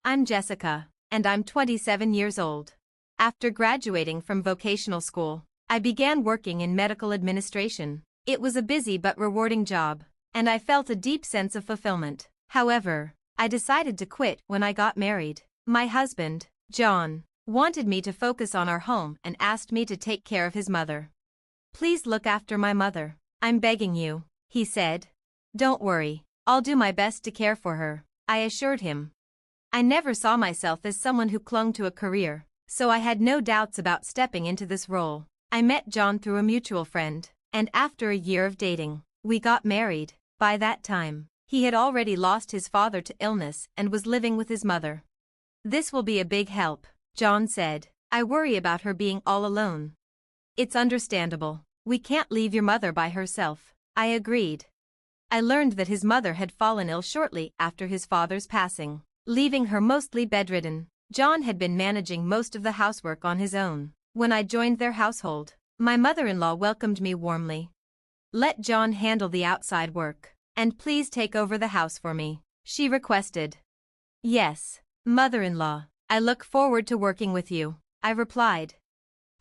I'm Jessica, and I'm 27 years old. After graduating from vocational school, I began working in medical administration. It was a busy but rewarding job, and I felt a deep sense of fulfillment. However, I decided to quit when I got married. My husband, John, wanted me to focus on our home and asked me to take care of his mother. "Please look after my mother. I'm begging you," he said. "Don't worry, I'll do my best to care for her," I assured him. I never saw myself as someone who clung to a career, so I had no doubts about stepping into this role. I met John through a mutual friend, and after a year of dating, we got married. By that time, he had already lost his father to illness and was living with his mother. "This will be a big help," John said. "I worry about her being all alone." "It's understandable. We can't leave your mother by herself," I agreed. I learned that his mother had fallen ill shortly after his father's passing, leaving her mostly bedridden. John had been managing most of the housework on his own. When I joined their household, my mother-in-law welcomed me warmly. "Let John handle the outside work, and please take over the house for me," she requested. "Yes, mother-in-law, I look forward to working with you," I replied.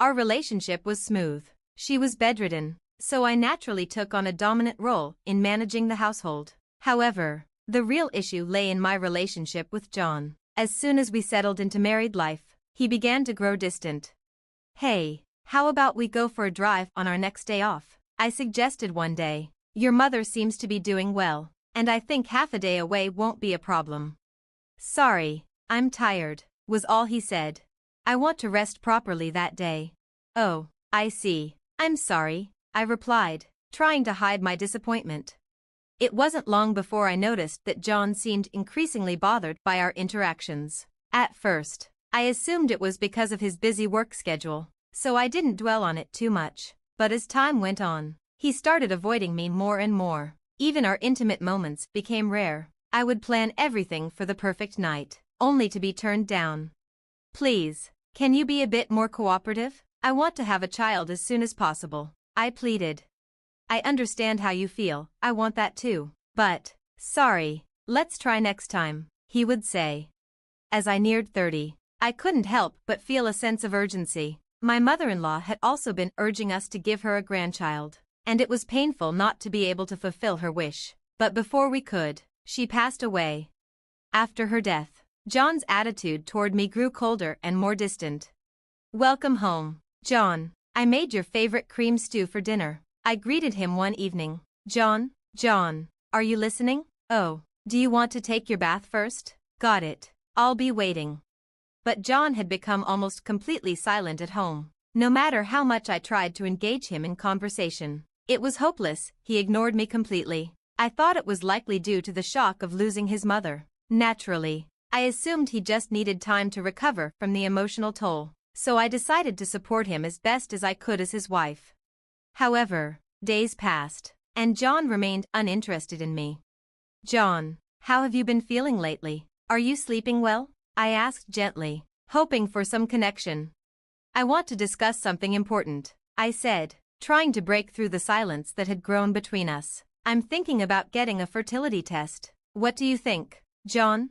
Our relationship was smooth. She was bedridden, so I naturally took on a dominant role in managing the household. However, the real issue lay in my relationship with John. As soon as we settled into married life, he began to grow distant. "Hey, how about we go for a drive on our next day off?" I suggested one day. "Your mother seems to be doing well, and I think half a day away won't be a problem." "Sorry, I'm tired," was all he said. "I want to rest properly that day." "Oh, I see. I'm sorry," I replied, trying to hide my disappointment. It wasn't long before I noticed that John seemed increasingly bothered by our interactions. At first, I assumed it was because of his busy work schedule, so I didn't dwell on it too much. But as time went on, he started avoiding me more and more. Even our intimate moments became rare. I would plan everything for the perfect night, only to be turned down. "Please, can you be a bit more cooperative? I want to have a child as soon as possible," I pleaded. "I understand how you feel, I want that too. But, sorry, let's try next time," he would say. As I neared 30, I couldn't help but feel a sense of urgency. My mother-in-law had also been urging us to give her a grandchild, and it was painful not to be able to fulfill her wish. But before we could, she passed away. After her death, John's attitude toward me grew colder and more distant. "Welcome home, John. I made your favorite cream stew for dinner," I greeted him one evening. John, are you listening? "Oh, do you want to take your bath first?" "Got it. I'll be waiting." But John had become almost completely silent at home. No matter how much I tried to engage him in conversation, it was hopeless. He ignored me completely. I thought it was likely due to the shock of losing his mother. Naturally, I assumed he just needed time to recover from the emotional toll, so I decided to support him as best as I could as his wife. However, days passed, and John remained uninterested in me. "John, how have you been feeling lately? Are you sleeping well?" I asked gently, hoping for some connection. "I want to discuss something important," I said, trying to break through the silence that had grown between us. "I'm thinking about getting a fertility test. What do you think, John?"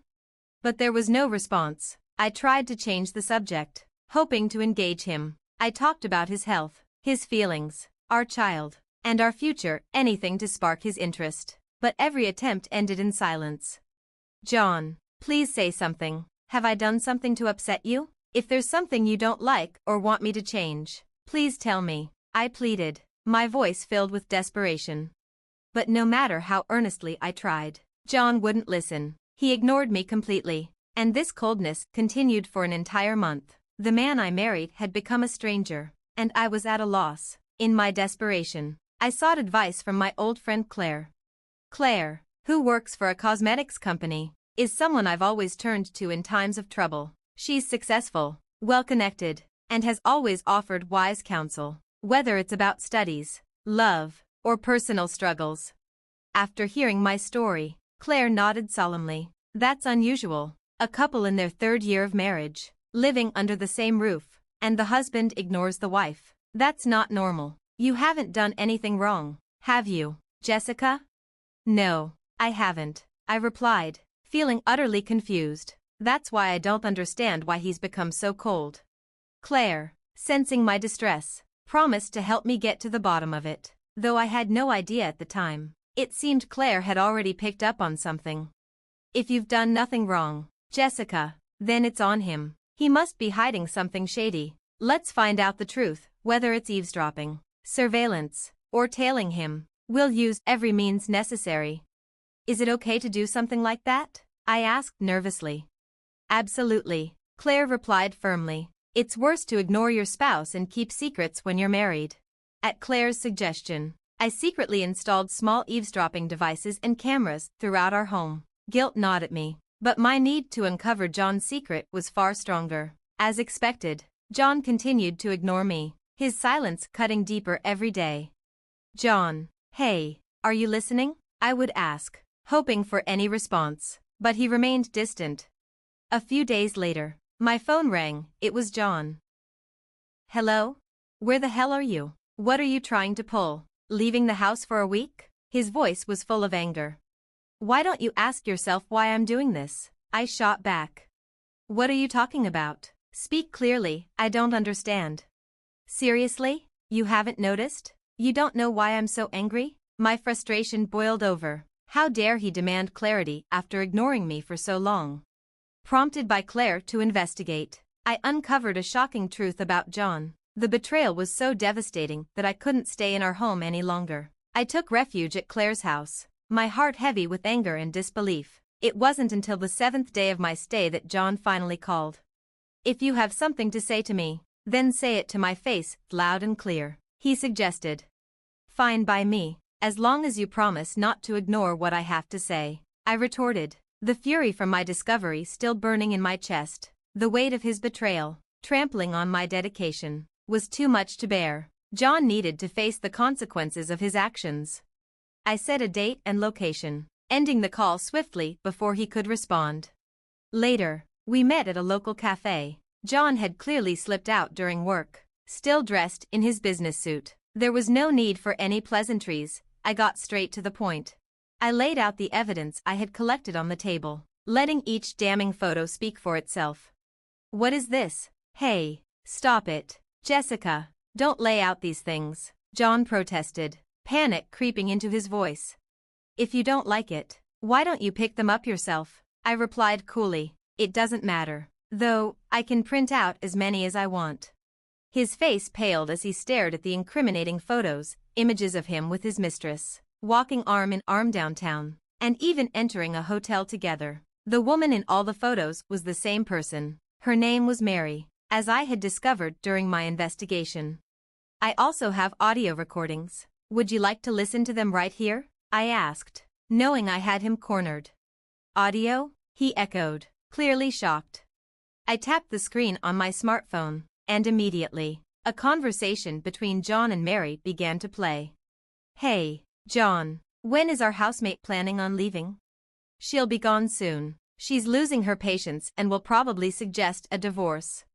But there was no response. I tried to change the subject, hoping to engage him. I talked about his health, his feelings, our child, and our future, anything to spark his interest. But every attempt ended in silence. "John, please say something. Have I done something to upset you? If there's something you don't like or want me to change, please tell me," I pleaded, my voice filled with desperation. But no matter how earnestly I tried, John wouldn't listen. He ignored me completely, and this coldness continued for an entire month. The man I married had become a stranger, and I was at a loss. In my desperation, I sought advice from my old friend Claire. Claire, who works for a cosmetics company, is someone I've always turned to in times of trouble. She's successful, well-connected, and has always offered wise counsel, whether it's about studies, love, or personal struggles. After hearing my story, Claire nodded solemnly. "That's unusual. A couple in their third year of marriage, living under the same roof, and the husband ignores the wife. That's not normal. You haven't done anything wrong, have you, Jessica?" "No, I haven't," I replied, feeling utterly confused. That's why I don't understand why he's become so cold. Claire, sensing my distress, promised to help me get to the bottom of it, though I had no idea at the time. It seemed Claire had already picked up on something. If you've done nothing wrong, Jessica, then it's on him. He must be hiding something shady. Let's find out the truth, whether it's eavesdropping, surveillance, or tailing him. We'll use every means necessary. Is it okay to do something like that? I asked nervously. Absolutely, Claire replied firmly. It's worse to ignore your spouse and keep secrets when you're married. At Claire's suggestion, I secretly installed small eavesdropping devices and cameras throughout our home. Guilt gnawed at me, but my need to uncover John's secret was far stronger. As expected, John continued to ignore me, his silence cutting deeper every day. John, hey, are you listening? I would ask, hoping for any response, but he remained distant. A few days later, my phone rang. It was John. Hello? Where the hell are you? What are you trying to pull? Leaving the house for a week? His voice was full of anger. Why don't you ask yourself why I'm doing this? I shot back. What are you talking about? Speak clearly, I don't understand. Seriously? You haven't noticed? You don't know why I'm so angry? My frustration boiled over. How dare he demand clarity after ignoring me for so long? Prompted by Claire to investigate, I uncovered a shocking truth about John. The betrayal was so devastating that I couldn't stay in our home any longer. I took refuge at Claire's house, my heart heavy with anger and disbelief. It wasn't until the 7th day of my stay that John finally called. If you have something to say to me, then say it to my face, loud and clear, he suggested. Fine by me, as long as you promise not to ignore what I have to say, I retorted, the fury from my discovery still burning in my chest. The weight of his betrayal, trampling on my dedication, was too much to bear. John needed to face the consequences of his actions. I set a date and location, ending the call swiftly before he could respond. Later, we met at a local cafe. John had clearly slipped out during work, still dressed in his business suit. There was no need for any pleasantries. I got straight to the point. I laid out the evidence I had collected on the table, letting each damning photo speak for itself. What is this? Hey, stop it. Jessica, don't lay out these things, John protested, panic creeping into his voice. If you don't like it, why don't you pick them up yourself? I replied coolly. It doesn't matter, though, I can print out as many as I want. His face paled as he stared at the incriminating photos, images of him with his mistress, walking arm in arm downtown, and even entering a hotel together. The woman in all the photos was the same person. Her name was Mary, as I had discovered during my investigation. I also have audio recordings. Would you like to listen to them right here? I asked, knowing I had him cornered. Audio? He echoed, clearly shocked. I tapped the screen on my smartphone, and immediately, a conversation between John and Mary began to play. Hey, John, when is our housemate planning on leaving? She'll be gone soon. She's losing her patience and will probably suggest a divorce.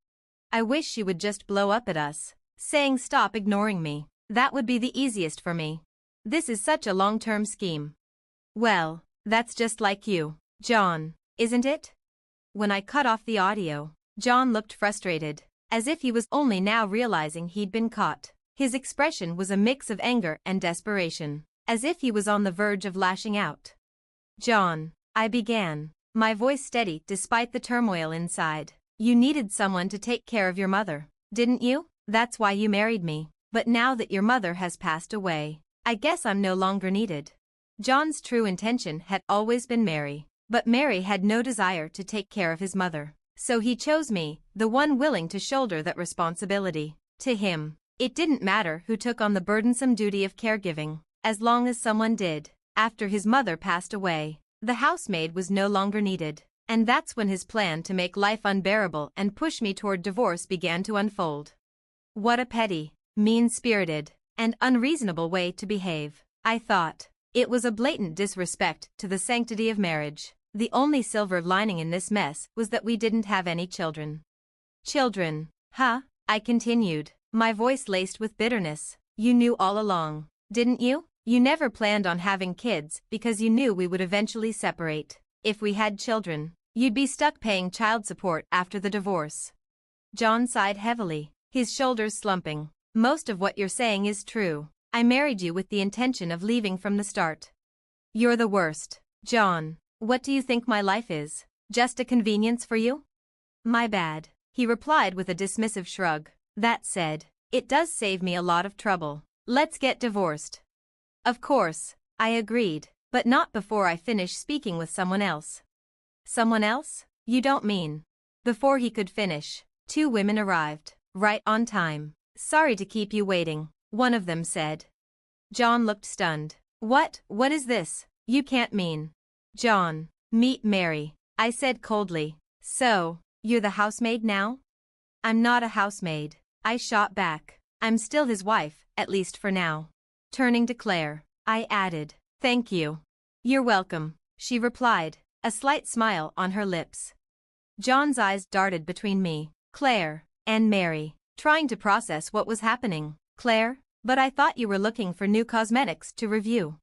I wish she would just blow up at us, saying stop ignoring me. That would be the easiest for me. This is such a long-term scheme. Well, that's just like you, John, isn't it? When I cut off the audio, John looked frustrated, as if he was only now realizing he'd been caught. His expression was a mix of anger and desperation, as if he was on the verge of lashing out. John, I began, my voice steady despite the turmoil inside. You needed someone to take care of your mother, didn't you? That's why you married me. But now that your mother has passed away, I guess I'm no longer needed. John's true intention had always been Mary, but Mary had no desire to take care of his mother. So he chose me, the one willing to shoulder that responsibility. To him, it didn't matter who took on the burdensome duty of caregiving, as long as someone did. After his mother passed away, the housemaid was no longer needed, and that's when his plan to make life unbearable and push me toward divorce began to unfold. What a petty, mean-spirited, and unreasonable way to behave, I thought. It was a blatant disrespect to the sanctity of marriage. The only silver lining in this mess was that we didn't have any children. Children, huh? I continued, my voice laced with bitterness. You knew all along, didn't you? You never planned on having kids because you knew we would eventually separate. If we had children, You'd be stuck paying child support after the divorce. John sighed heavily, his shoulders slumping. Most of what you're saying is true. I married you with the intention of leaving from the start. You're the worst. John, what do you think my life is? Just a convenience for you? My bad, he replied with a dismissive shrug. That said, it does save me a lot of trouble. Let's get divorced. Of course, I agreed, but not before I finish speaking with someone else. Someone else? You don't mean? Before he could finish, 2 women arrived, right on time. Sorry to keep you waiting, one of them said. John looked stunned. What is this? You can't mean. John, meet Mary, I said coldly. So, you're the housemaid now? I'm not a housemaid, I shot back. I'm still his wife, at least for now. Turning to Claire, I added, thank you. You're welcome, she replied, a slight smile on her lips. John's eyes darted between me, Claire, and Mary, trying to process what was happening. Claire, but I thought you were looking for new cosmetics to review.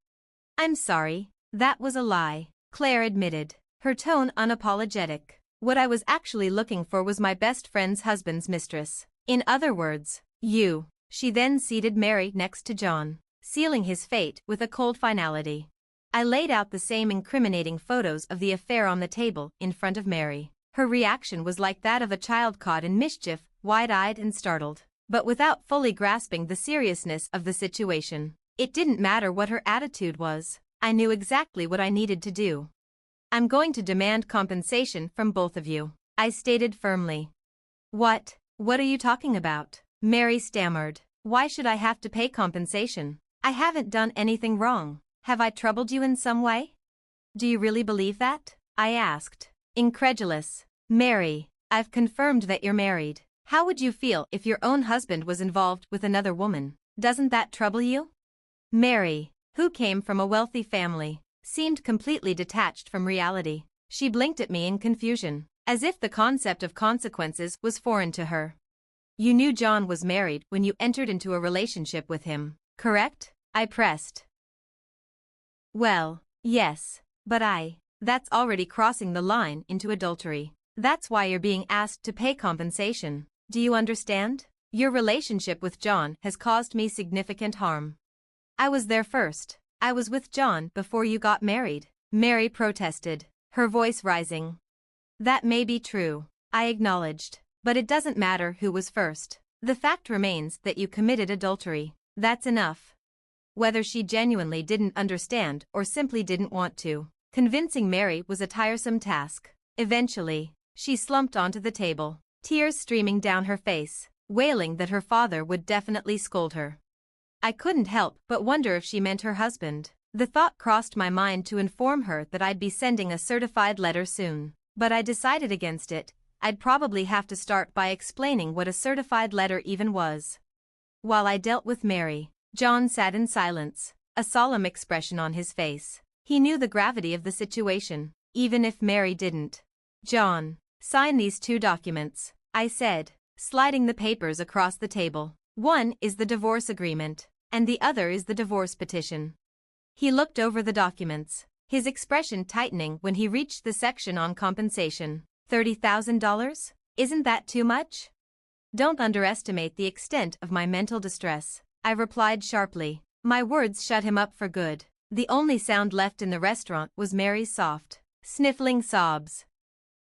I'm sorry, that was a lie, Claire admitted, her tone unapologetic. What I was actually looking for was my best friend's husband's mistress. In other words, you. She then seated Mary next to John, sealing his fate with a cold finality. I laid out the same incriminating photos of the affair on the table in front of Mary. Her reaction was like that of a child caught in mischief, wide-eyed and startled, but without fully grasping the seriousness of the situation. It didn't matter what her attitude was. I knew exactly what I needed to do. I'm going to demand compensation from both of you, I stated firmly. What are you talking about? Mary stammered. Why should I have to pay compensation? I haven't done anything wrong. Have I troubled you in some way? Do you really believe that? I asked, incredulous. Mary, I've confirmed that you're married. How would you feel if your own husband was involved with another woman? Doesn't that trouble you? Mary, who came from a wealthy family, seemed completely detached from reality. She blinked at me in confusion, as if the concept of consequences was foreign to her. You knew John was married when you entered into a relationship with him, correct? I pressed. Well, yes, but that's already crossing the line into adultery. That's why you're being asked to pay compensation. Do you understand? Your relationship with John has caused me significant harm. I was there first. I was with John before you got married, Mary protested, her voice rising. That may be true, I acknowledged, but it doesn't matter who was first. The fact remains that you committed adultery. That's enough. Whether she genuinely didn't understand or simply didn't want to, convincing Mary was a tiresome task. Eventually, she slumped onto the table, tears streaming down her face, wailing that her father would definitely scold her. I couldn't help but wonder if she meant her husband. The thought crossed my mind to inform her that I'd be sending a certified letter soon, but I decided against it. I'd probably have to start by explaining what a certified letter even was. While I dealt with Mary, John sat in silence, a solemn expression on his face. He knew the gravity of the situation, even if Mary didn't. John, sign these 2 documents, I said, sliding the papers across the table. One is the divorce agreement, and the other is the divorce petition. He looked over the documents, his expression tightening when he reached the section on compensation. $30,000? Isn't that too much? Don't underestimate the extent of my mental distress, I replied sharply. My words shut him up for good. The only sound left in the restaurant was Mary's soft, sniffling sobs.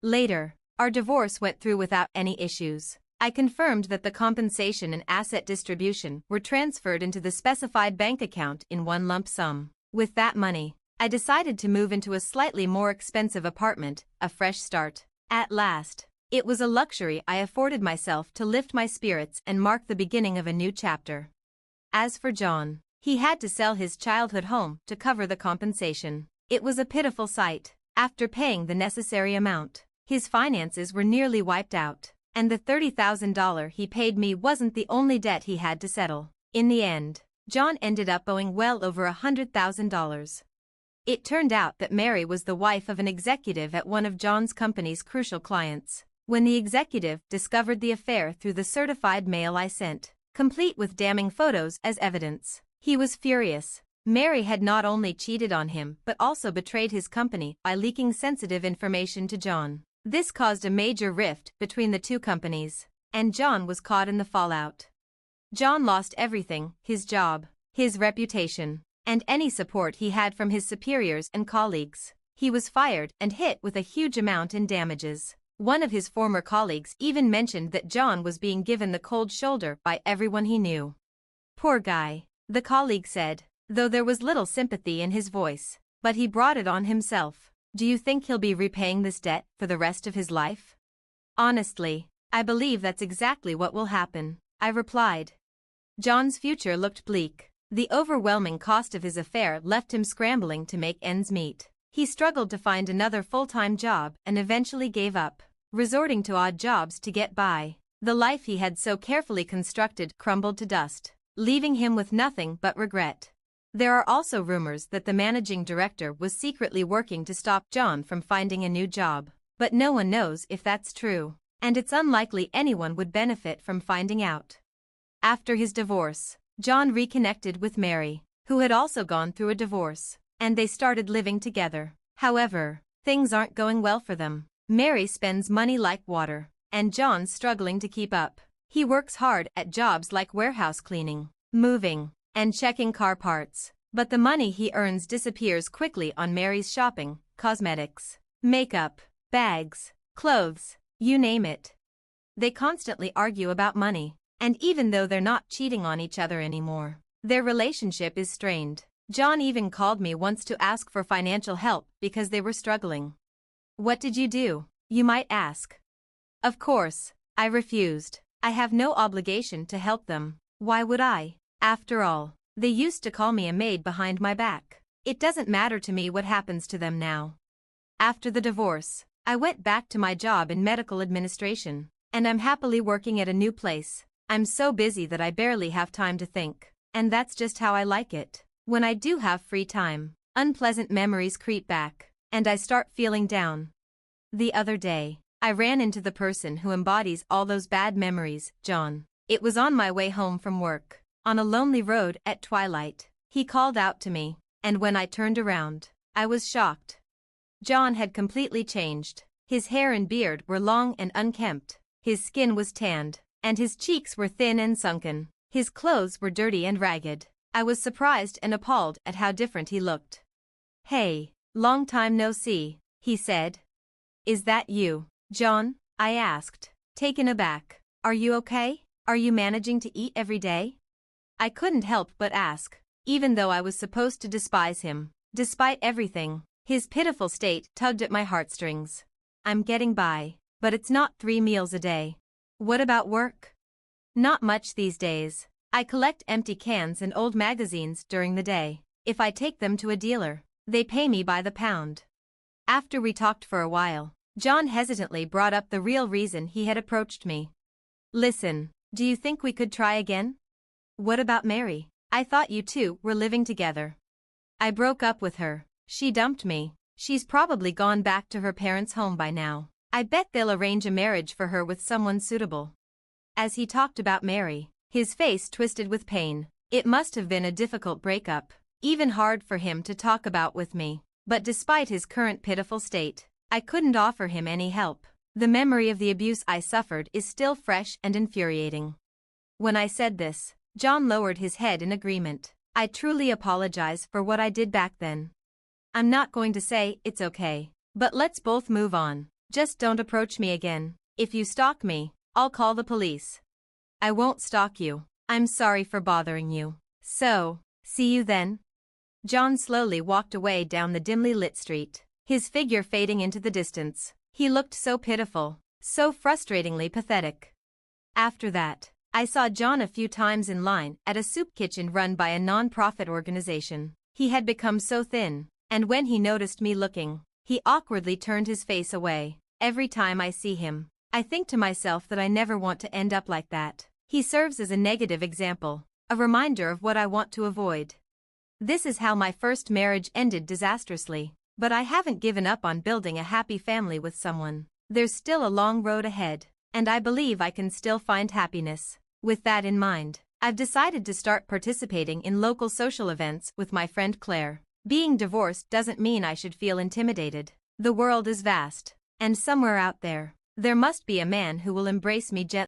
Later, our divorce went through without any issues. I confirmed that the compensation and asset distribution were transferred into the specified bank account in one lump sum. With that money, I decided to move into a slightly more expensive apartment, a fresh start. At last, it was a luxury I afforded myself to lift my spirits and mark the beginning of a new chapter. As for John, he had to sell his childhood home to cover the compensation. It was a pitiful sight. After paying the necessary amount, his finances were nearly wiped out. And the $30,000 he paid me wasn't the only debt he had to settle. In the end, John ended up owing well over $100,000. It turned out that Mary was the wife of an executive at one of John's company's crucial clients. When the executive discovered the affair through the certified mail I sent, complete with damning photos as evidence, he was furious. Mary had not only cheated on him but also betrayed his company by leaking sensitive information to John. This caused a major rift between the two companies, and John was caught in the fallout. John lost everything: his job, his reputation, and any support he had from his superiors and colleagues. He was fired and hit with a huge amount in damages. One of his former colleagues even mentioned that John was being given the cold shoulder by everyone he knew. "Poor guy," the colleague said, though there was little sympathy in his voice. "But he brought it on himself. Do you think he'll be repaying this debt for the rest of his life?" "Honestly, I believe that's exactly what will happen," I replied. John's future looked bleak. The overwhelming cost of his affair left him scrambling to make ends meet. He struggled to find another full-time job and eventually gave up, resorting to odd jobs to get by. The life he had so carefully constructed crumbled to dust, leaving him with nothing but regret. There are also rumors that the managing director was secretly working to stop John from finding a new job, but no one knows if that's true, and it's unlikely anyone would benefit from finding out. After his divorce, John reconnected with Mary, who had also gone through a divorce, and they started living together. However, things aren't going well for them. Mary spends money like water, and John's struggling to keep up. He works hard at jobs like warehouse cleaning, moving, and checking car parts, but the money he earns disappears quickly on Mary's shopping, cosmetics, makeup, bags, clothes, you name it. They constantly argue about money, and even though they're not cheating on each other anymore, their relationship is strained. John even called me once to ask for financial help because they were struggling. "What did you do?" you might ask. Of course, I refused. I have no obligation to help them. Why would I? After all, they used to call me a maid behind my back. It doesn't matter to me what happens to them now. After the divorce, I went back to my job in medical administration, and I'm happily working at a new place. I'm so busy that I barely have time to think, and that's just how I like it. When I do have free time, unpleasant memories creep back, and I start feeling down. The other day, I ran into the person who embodies all those bad memories, John. It was on my way home from work, on a lonely road at twilight. He called out to me, and when I turned around, I was shocked. John had completely changed. His hair and beard were long and unkempt, his skin was tanned, and his cheeks were thin and sunken. His clothes were dirty and ragged. I was surprised and appalled at how different he looked. "Hey, long time no see," he said. "Is that you, John?" I asked, taken aback. "Are you okay? Are you managing to eat every day?" I couldn't help but ask, even though I was supposed to despise him. Despite everything, his pitiful state tugged at my heartstrings. "I'm getting by, but it's not 3 meals a day." "What about work?" "Not much these days. I collect empty cans and old magazines during the day. If I take them to a dealer, they pay me by the pound." After we talked for a while, John hesitantly brought up the real reason he had approached me. "Listen, do you think we could try again?" "What about Mary? I thought you two were living together." "I broke up with her. She dumped me. She's probably gone back to her parents' home by now. I bet they'll arrange a marriage for her with someone suitable." As he talked about Mary, his face twisted with pain. It must have been a difficult breakup, even hard for him to talk about with me. But despite his current pitiful state, I couldn't offer him any help. The memory of the abuse I suffered is still fresh and infuriating. When I said this, John lowered his head in agreement. "I truly apologize for what I did back then. I'm not going to say it's okay, but let's both move on. Just don't approach me again. If you stalk me, I'll call the police." "I won't stalk you. I'm sorry for bothering you. So, see you then." John slowly walked away down the dimly lit street, his figure fading into the distance. He looked so pitiful, so frustratingly pathetic. After that, I saw John a few times in line at a soup kitchen run by a non-profit organization. He had become so thin, and when he noticed me looking, he awkwardly turned his face away. Every time I see him, I think to myself that I never want to end up like that. He serves as a negative example, a reminder of what I want to avoid. This is how my first marriage ended disastrously, but I haven't given up on building a happy family with someone. There's still a long road ahead, and I believe I can still find happiness. With that in mind, I've decided to start participating in local social events with my friend Claire. Being divorced doesn't mean I should feel intimidated. The world is vast, and somewhere out there must be a man who will embrace me gently.